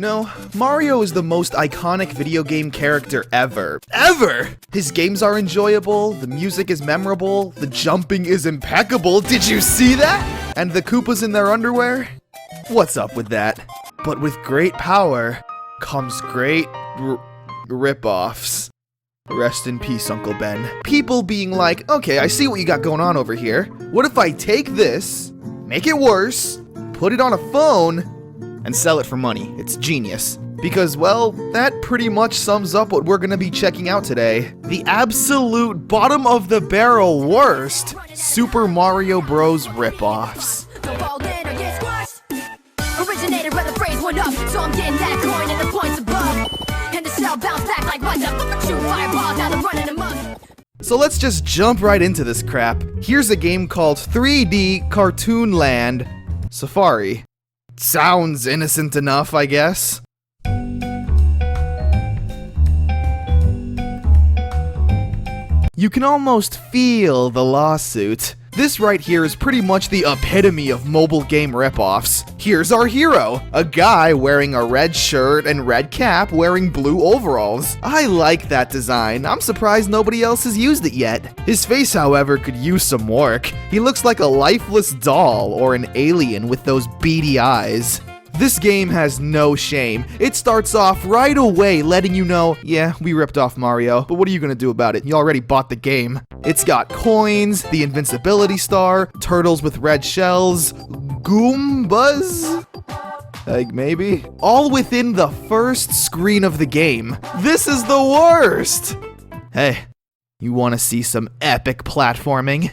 know, Mario is the most iconic video game character ever. Ever! His games are enjoyable, the music is memorable, the jumping is impeccable, did you see that? And the Koopas in their underwear? What's up with that? But with great power comes great rip-offs. Rest in peace, Uncle Ben. People being like, okay, I see what you got going on over here. What if I take this, make it worse, put it on a phone, and sell it for money? It's genius. Because, well, that pretty much sums up what we're gonna be checking out today. The absolute bottom of the barrel worst Super Mario Bros. Rip-offs. Originated where the phrase went up, so I'm getting that coin and the points above. And the shell bounced back like what's up? Shoot fireballs, now they're running amok. So let's just jump right into this crap. Here's a game called 3D Cartoon Land Safari. Sounds innocent enough, I guess. You can almost feel the lawsuit. This right here is pretty much the epitome of mobile game ripoffs. Here's our hero, a guy wearing a red shirt and red cap wearing blue overalls. I like that design. I'm surprised nobody else has used it yet. His face, however, could use some work. He looks like a lifeless doll or an alien with those beady eyes. This game has no shame. It starts off right away letting you know, yeah, we ripped off Mario, but what are you gonna do about it? You already bought the game. It's got coins, the invincibility star, turtles with red shells, Goombas? Like, maybe? All within the first screen of the game. This is the worst! Hey, you wanna see some epic platforming?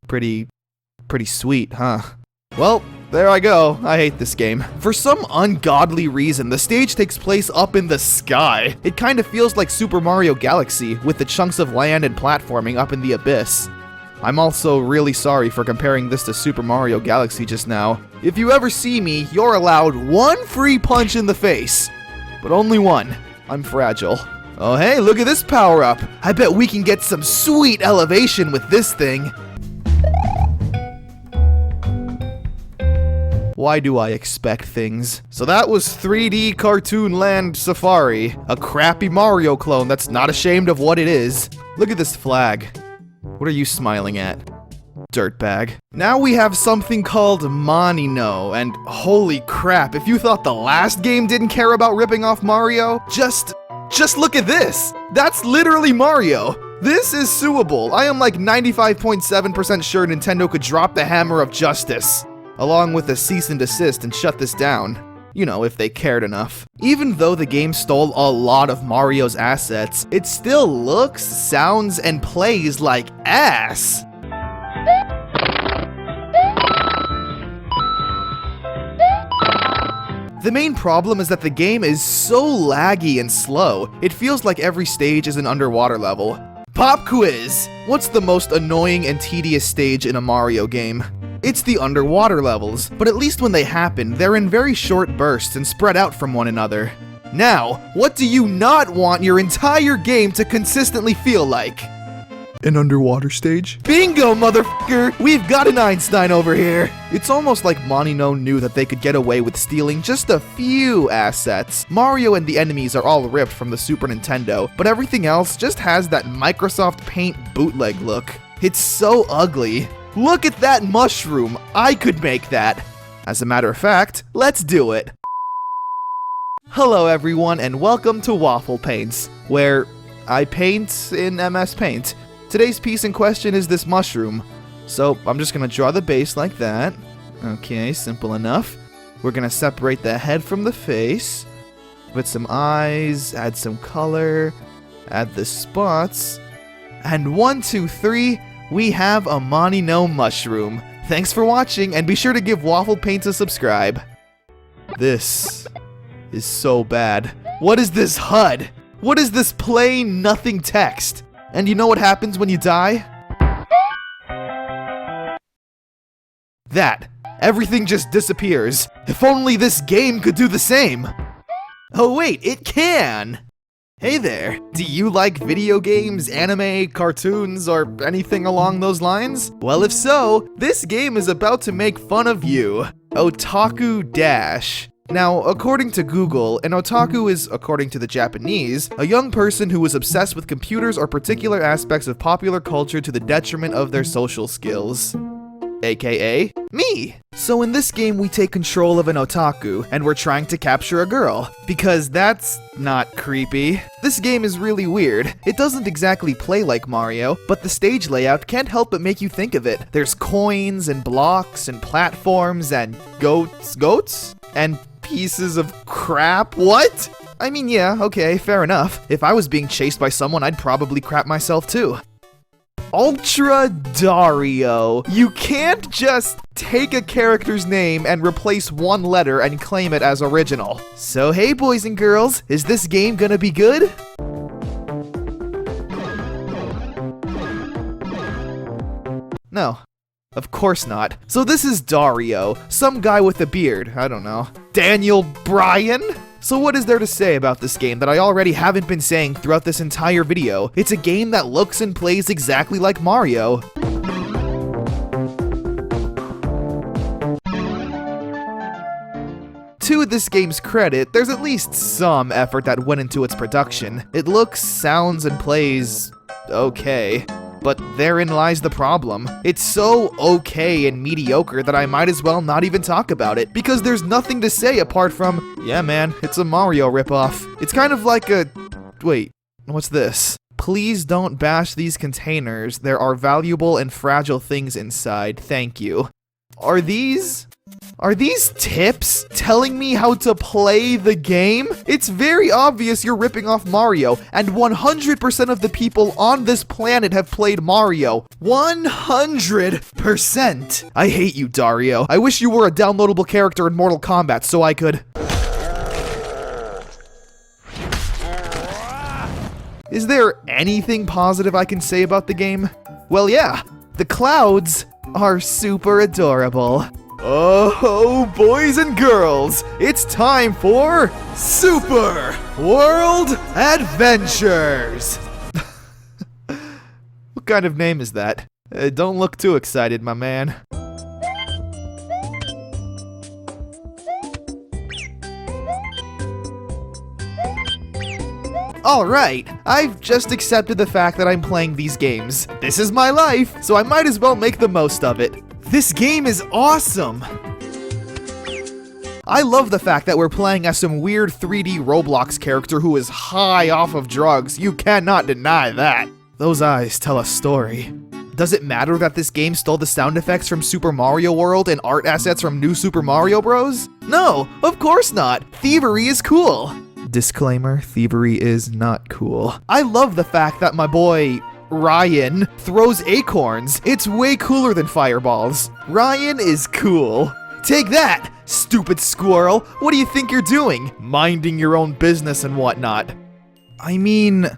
Pretty sweet, huh? Well, there I go. I hate this game. For some ungodly reason, the stage takes place up in the sky. It kind of feels like Super Mario Galaxy, with the chunks of land and platforming up in the abyss. I'm also really sorry for comparing this to Super Mario Galaxy just now. If you ever see me, you're allowed one free punch in the face. But only one. I'm fragile. Oh hey, look at this power-up. I bet we can get some sweet elevation with this thing. Why do I expect things? So that was 3D Cartoon Land Safari, a crappy Mario clone that's not ashamed of what it is. Look at this flag. What are you smiling at? Dirtbag. Now we have something called Monino, and holy crap, if you thought the last game didn't care about ripping off Mario, just look at this! That's literally Mario! This is suable. I am like 95.7% sure Nintendo could drop the hammer of justice, along with a cease and desist, and shut this down. You know, if they cared enough. Even though the game stole a lot of Mario's assets, it still looks, sounds, and plays like ass. The main problem is that the game is so laggy and slow, it feels like every stage is an underwater level. Pop quiz! What's the most annoying and tedious stage in a Mario game? It's the underwater levels, but at least when they happen, they're in very short bursts and spread out from one another. Now, what do you not want your entire game to consistently feel like? An underwater stage? Bingo, motherfucker! We've got an Einstein over here! It's almost like Monino knew that they could get away with stealing just a few assets. Mario and the enemies are all ripped from the Super Nintendo, but everything else just has that Microsoft Paint bootleg look. It's so ugly. Look at that mushroom! I could make that! As a matter of fact, let's do it! Hello everyone, and welcome to Waffle Paints, where I paint in MS Paint. Today's piece in question is this mushroom. So I'm just gonna draw the base like that. Okay, simple enough. We're gonna separate the head from the face, put some eyes, add some color, add the spots, and 1, 2, 3, we have a Monino mushroom. Thanks for watching, and be sure to give Waffle Paints a subscribe. This is so bad. What is this HUD? What is this plain nothing text? And you know what happens when you die? That. Everything just disappears. If only this game could do the same. Oh wait, it can! Hey there! Do you like video games, anime, cartoons, or anything along those lines? Well, if so, this game is about to make fun of you. Otaku Dash. Now, according to Google, an otaku is, according to the Japanese, a young person who is obsessed with computers or particular aspects of popular culture to the detriment of their social skills. AKA, me! So in this game we take control of an otaku, and we're trying to capture a girl. Because that's not creepy. This game is really weird. It doesn't exactly play like Mario, but the stage layout can't help but make you think of it. There's coins, and blocks, and platforms, and goats? And pieces of crap? What? I mean, yeah, okay, fair enough. If I was being chased by someone, I'd probably crap myself too. Ultra DARIO. You can't just take a character's name and replace one letter and claim it as original. So hey boys and girls, is this game gonna be good? No. Of course not. So this is DARIO, some guy with a beard, I don't know. Daniel Bryan? So what is there to say about this game that I already haven't been saying throughout this entire video? It's a game that looks and plays exactly like Mario. To this game's credit, there's at least some effort that went into its production. It looks, sounds, and plays okay. But therein lies the problem. It's so okay and mediocre that I might as well not even talk about it, because there's nothing to say apart from, yeah man, it's a Mario ripoff. It's kind of like a... wait, what's this? Please don't bash these containers. There are valuable and fragile things inside. Thank you. Are these tips telling me how to play the game? It's very obvious you're ripping off Mario, and 100% of the people on this planet have played Mario. 100%! I hate you, Dario. I wish you were a downloadable character in Mortal Kombat so I could... Is there anything positive I can say about the game? Well, yeah. The clouds are super adorable. Oh, boys and girls, it's time for Super World Adventures! What kind of name is that? Don't look too excited, my man. Alright, I've just accepted the fact that I'm playing these games. This is my life, so I might as well make the most of it. This game is awesome! I love the fact that we're playing as some weird 3D Roblox character who is high off of drugs. You cannot deny that. Those eyes tell a story. Does it matter that this game stole the sound effects from Super Mario World and art assets from New Super Mario Bros? No, of course not. Thievery is cool. Disclaimer, thievery is not cool. I love the fact that my boy... Ryan throws acorns. It's way cooler than fireballs. Ryan is cool. Take that, stupid squirrel. What do you think you're doing? Minding your own business and whatnot. I mean,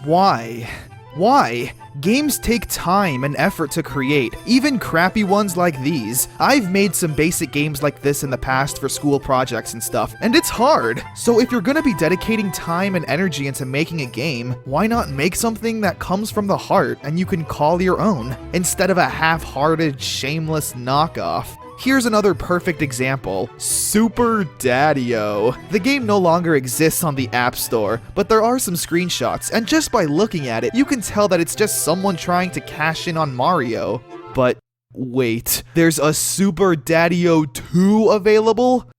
why? Why? Games take time and effort to create, even crappy ones like these. I've made some basic games like this in the past for school projects and stuff, and it's hard. So if you're gonna be dedicating time and energy into making a game, why not make something that comes from the heart and you can call your own, instead of a half-hearted, shameless knockoff? Here's another perfect example, Super DADDIO. The game no longer exists on the App Store, but there are some screenshots, and just by looking at it, you can tell that it's just someone trying to cash in on Mario. But wait, there's a Super DADDIO 2 available?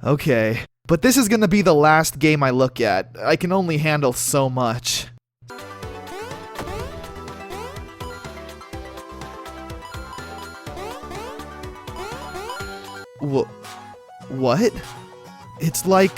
Okay, but this is gonna be the last game I look at. I can only handle so much. What? It's like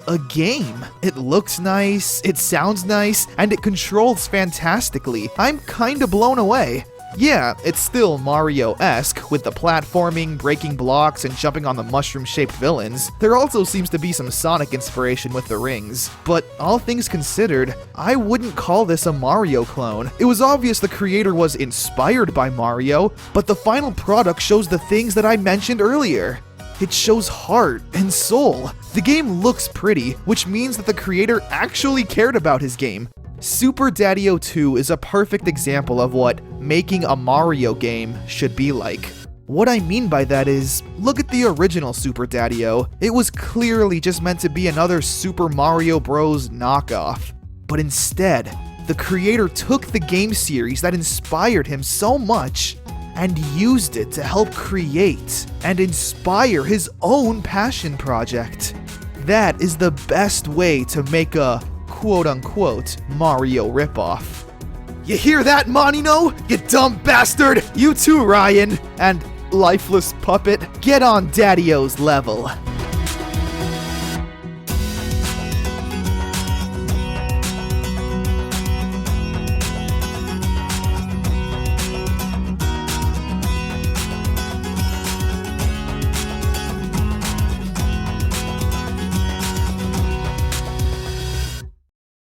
a game. It looks nice, it sounds nice, and it controls fantastically. I'm kinda blown away. Yeah, it's still Mario-esque, with the platforming, breaking blocks, and jumping on the mushroom-shaped villains. There also seems to be some Sonic inspiration with the rings. But all things considered, I wouldn't call this a Mario clone. It was obvious the creator was inspired by Mario, but the final product shows the things that I mentioned earlier. It shows heart and soul. The game looks pretty, which means that the creator actually cared about his game. Super DADDIO 2 is a perfect example of what making a Mario game should be like. What I mean by that is, look at the original Super DADDIO. It was clearly just meant to be another Super Mario Bros. Knockoff. But instead, the creator took the game series that inspired him so much and used it to help create and inspire his own passion project. That is the best way to make a quote-unquote Mario ripoff. You hear that, Monino? You dumb bastard! You too, Ryan! And lifeless puppet, get on DADDIO's level.